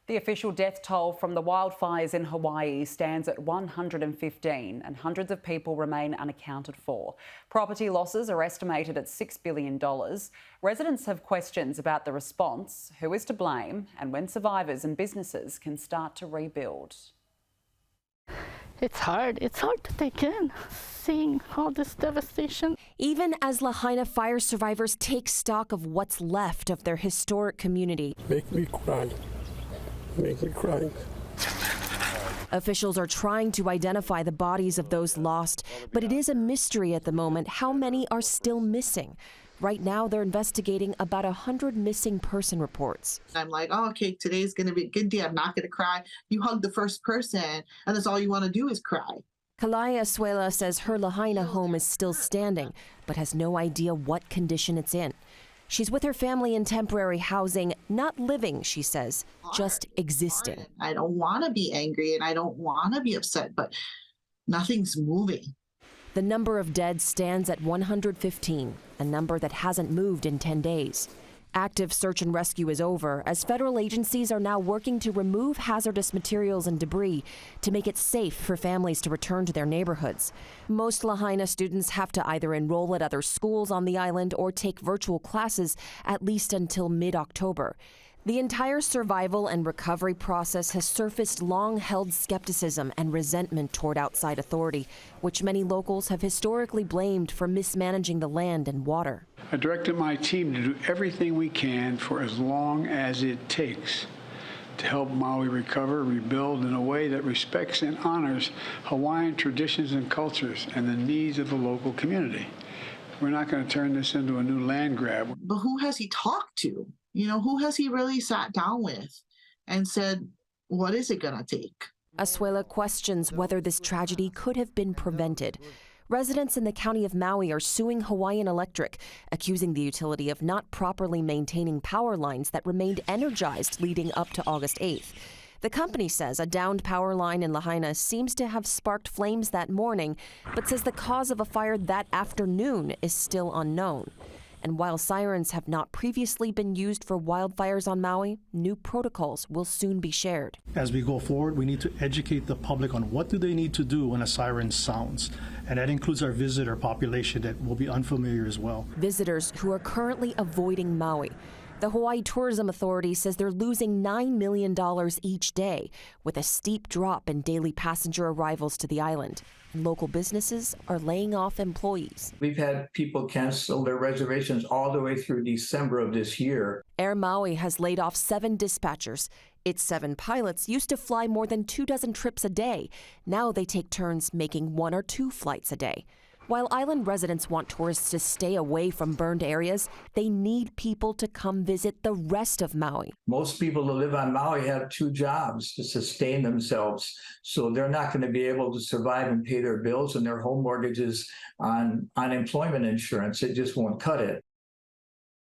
The official death toll from the wildfires in Hawaii stands at 115 and hundreds of people remain unaccounted for. Property losses are estimated at $6 billion. Residents have questions about the response, who is to blame, and when survivors and businesses can start to rebuild. It's hard to take in, seeing all this devastation. Even as Lahaina fire survivors take stock of what's left of their historic community. Make me cry. Make me cry. Officials are trying to identify the bodies of those lost, but it is a mystery at the moment how many are still missing. Right now, they're investigating about 100 missing person reports. I'm like, oh, okay, today's going to be a good day. I'm not going to cry. You hug the first person, and that's all you want to do is cry. Kalaya Asuela says her Lahaina home is still standing, but has no idea what condition it's in. She's with her family in temporary housing, not living, she says, just existing. I don't want to be angry and I don't want to be upset, but nothing's moving. The number of dead stands at 115, a number that hasn't moved in 10 days. Active search and rescue is over, as federal agencies are now working to remove hazardous materials and debris to make it safe for families to return to their neighborhoods. Most Lahaina students have to either enroll at other schools on the island or take virtual classes at least until mid-October. The entire survival and recovery process has surfaced long-held skepticism and resentment toward outside authority, which many locals have historically blamed for mismanaging the land and water. I directed my team to do everything we can for as long as it takes to help Maui recover, rebuild in a way that respects and honors Hawaiian traditions and cultures and the needs of the local community. We're not going to turn this into a new land grab. But who has he talked to? You know, who has he really sat down with and said, what is it going to take? Asuela questions whether this tragedy could have been prevented. Residents in the county of Maui are suing Hawaiian Electric, accusing the utility of not properly maintaining power lines that remained energized leading up to August 8th. The company says a downed power line in Lahaina seems to have sparked flames that morning, but says the cause of a fire that afternoon is still unknown. And while sirens have not previously been used for wildfires on Maui, new protocols will soon be shared. As we go forward, we need to educate the public on what do they need to do when a siren sounds. And that includes our visitor population that will be unfamiliar as well. Visitors who are currently avoiding Maui. The Hawaii Tourism Authority says they're losing $9 million each day, with a steep drop in daily passenger arrivals to the island. And local businesses are laying off employees. We've had people cancel their reservations all the way through December of this year. Air Maui has laid off 7 dispatchers. Its 7 pilots used to fly more than 24 trips a day. Now they take turns making 1 or 2 flights a day. While island residents want tourists to stay away from burned areas, they need people to come visit the rest of Maui. Most people who live on Maui have 2 jobs to sustain themselves, so they're not going to be able to survive and pay their bills and their home mortgages on unemployment insurance. It just won't cut it.